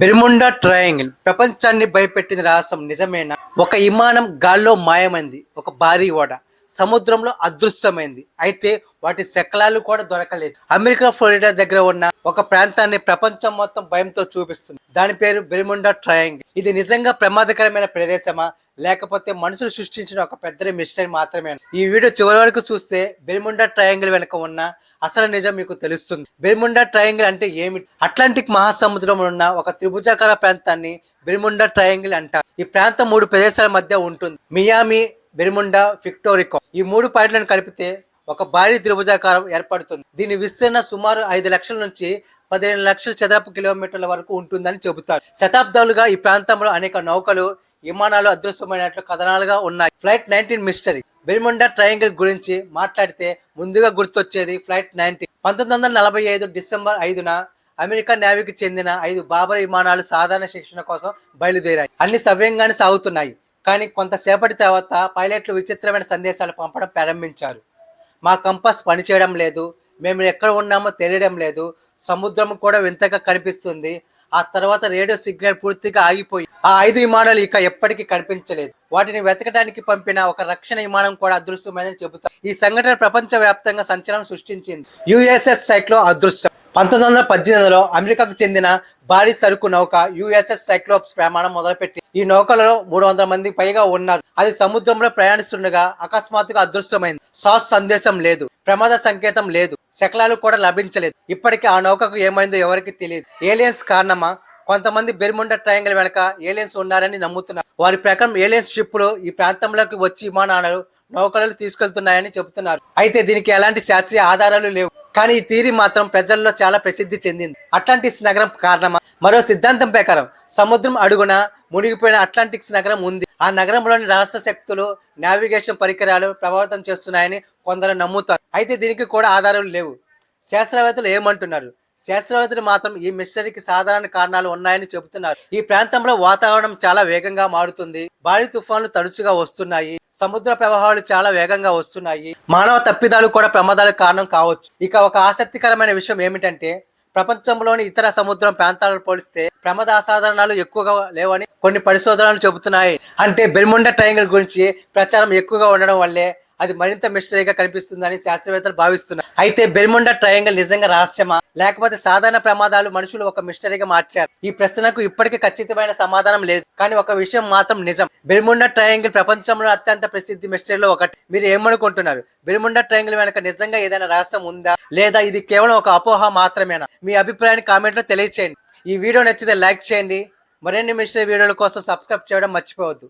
Bermuda triangle ప్రపంచాన్ని భయపెట్టిన రహస్యం నిజమేనా? ఒక విమానం గాల్లో మాయమైంది, ఒక భారీ ఓడ సముద్రంలో అదృశ్యమైంది. అయితే వాటి శకలాలు కూడా దొరకలేదు. అమెరికా ఫ్లోరిడా దగ్గర ఉన్న ఒక ప్రాంతాన్ని ప్రపంచం మొత్తం భయంతో చూపిస్తుంది. దాని పేరు బెర్ముడా ట్రయాంగిల్. ఇది నిజంగా ప్రమాదకరమైన ప్రదేశమా, లేకపోతే మనుషులు సృష్టించిన ఒక పెద్ద మిస్టరీ మాత్రమే? ఈ వీడియో చివరి వరకు చూస్తే బెర్ముడా ట్రయాంగిల్ వెనుక ఉన్న అసలు నిజం మీకు తెలుస్తుంది. బెర్ముడా ట్రయాంగిల్ అంటే ఏమిటి? అట్లాంటిక్ మహాసముద్రంలో ఉన్న ఒక త్రిభుజాకార ప్రాంతాన్ని బెర్ముడా ట్రయాంగిల్ అంటారు. ఈ ప్రాంతం 3 ప్రదేశాల మధ్య ఉంటుంది: మియామి, బెర్ముడా, విక్టోరికో. ఈ 3 పాయింట్లను కలిపితే ఒక భారీ త్రిభుజాకారం ఏర్పడుతుంది. దీని విస్తీర్ణ సుమారు 5 లక్షల నుంచి 15 లక్షల చదరపు కిలోమీటర్ల వరకు ఉంటుందని చెబుతారు. శతాబ్దాలుగా ఈ ప్రాంతంలో అనేక నౌకలు, విమానాలు అదృశ్యమైనట్లు కథనాలుగా ఉన్నాయి. Flight 19 mystery. బెర్ముడా ట్రయాంగిల్ గురించి మాట్లాడితే ముందుగా గుర్తొచ్చేది ఫ్లైట్ 19. 1945 డిసెంబర్ 5న అమెరికా నేవీకి చెందిన 5 బాబర్ విమానాలు సాధారణ శిక్షణ కోసం బయలుదేరాయి. అన్ని సవ్యంగానే సాగుతున్నాయి. కానీ కొంతసేపటి తర్వాత పైలట్లు విచిత్రమైన సందేశాలు పంపడం ప్రారంభించారు. మా కంపాస్ పనిచేయడం లేదు, మేము ఎక్కడ ఉన్నామో తెలియడం లేదు, సముద్రం కూడా వింతగా కనిపిస్తుంది. ఆ తర్వాత రేడియో సిగ్నల్ పూర్తిగా ఆగిపోయి ఆ 5 విమానాలు ఇక ఎప్పటికీ కనిపించలేదు. వాటిని వెతకడానికి పంపిన ఒక రక్షణ విమానం కూడా అదృశ్యమైందని చెబుతారు. ఈ సంఘటన ప్రపంచ వ్యాప్తంగా సంచలనం సృష్టించింది. యుఎస్ఎస్ సైక్లో అదృశ్యం. 1918లో అమెరికాకు చెందిన భారీ సరుకు నౌక యుఎస్ఎస్ సైక్లోప్స్ ప్రయాణం మొదలుపెట్టి ఈ నౌకలలో 300 మంది పైగా ఉన్నారు. అది సముద్రంలో ప్రయాణిస్తుండగా అకస్మాత్తుగా అదృశ్యమైంది. సాస్ సందేశం లేదు, ప్రమాద సంకేతం లేదు, శకలాలు కూడా లభించలేదు. ఇప్పటికీ ఆ నౌకకు ఏమైందో ఎవరికి తెలియదు. ఏలియన్స్ కారణమా? కొంతమంది బెర్ముడా ట్రయాంగిల్ వెనక ఏలియన్స్ ఉన్నారని నమ్ముతున్నారు. వారి ప్రకారం ఏలియన్స్ షిప్లు ఈ ప్రాంతంలోకి వచ్చి విమానాలు, నౌకలను తీసుకెళ్తున్నాయని చెబుతున్నారు. అయితే దీనికి ఎలాంటి శాస్త్రీయ ఆధారాలు లేవు. కానీ ఈ థియరీ మాత్రం ప్రజల్లో చాలా ప్రసిద్ధి చెందింది. అట్లాంటిక్స్ నగరం కారణమా? మరో సిద్ధాంతం ప్రకారం సముద్రం అడుగున మునిగిపోయిన అట్లాంటిక్స్ నగరం ఉంది. ఆ నగరంలోని రహస్య శక్తులు, నావిగేషన్ పరికరాలు ప్రభావితం చేస్తున్నాయని కొందరు నమ్ముతారు. అయితే దీనికి కూడా ఆధారాలు లేవు. శాస్త్రవేత్తలు ఏమంటున్నారు? శాస్త్రవేత్తలు మాత్రం ఈ మిస్టరీకి సాధారణ కారణాలు ఉన్నాయని చెబుతున్నారు. ఈ ప్రాంతంలో వాతావరణం చాలా వేగంగా మారుతుంది. భారీ తుఫాన్లు తరచుగా వస్తున్నాయి. సముద్ర ప్రవాహాలు చాలా వేగంగా వస్తున్నాయి. మానవ తప్పిదాలు కూడా ప్రమాదాలకు కారణం కావచ్చు. ఇక ఒక ఆసక్తికరమైన విషయం ఏమిటంటే, ప్రపంచంలోని ఇతర సముద్రం ప్రాంతాలను పోలిస్తే ప్రమాద అసాధారణాలు ఎక్కువగా లేవని కొన్ని పరిశోధనలు చెబుతున్నాయి. అంటే బెర్ముడా ట్రయాంగిల్ గురించి ప్రచారం ఎక్కువగా ఉండడం వల్లే అది మరింత మిస్టరీగా కనిపిస్తుందని శాస్త్రవేత్తలు భావిస్తున్నారు. అయితే బెర్ముడా ట్రయాంగిల్ నిజంగా రహస్యమా, లేకపోతే సాధారణ ప్రమాదాలు మనుషులు ఒక మిస్టరీగా మార్చారు? ఈ ప్రశ్నకు ఇప్పటికీ ఖచ్చితమైన సమాధానం లేదు. కానీ ఒక విషయం మాత్రం నిజం: బెర్ముడా ట్రయాంగిల్ ప్రపంచంలో అత్యంత ప్రసిద్ధి మిస్టరీలో ఒకటి. మీరు ఏమనుకుంటున్నారు? బెర్ముడా ట్రయాంగిల్ వెనక నిజంగా ఏదైనా రహస్యం ఉందా, లేదా ఇది కేవలం ఒక అపోహ మాత్రమేనా? మీ అభిప్రాయాన్ని కామెంట్లో తెలియచేయండి. ఈ వీడియో నచ్చితే లైక్ చేయండి. మరిన్ని మిస్టరీ వీడియోల కోసం సబ్స్క్రైబ్ చేయడం మర్చిపోవద్దు.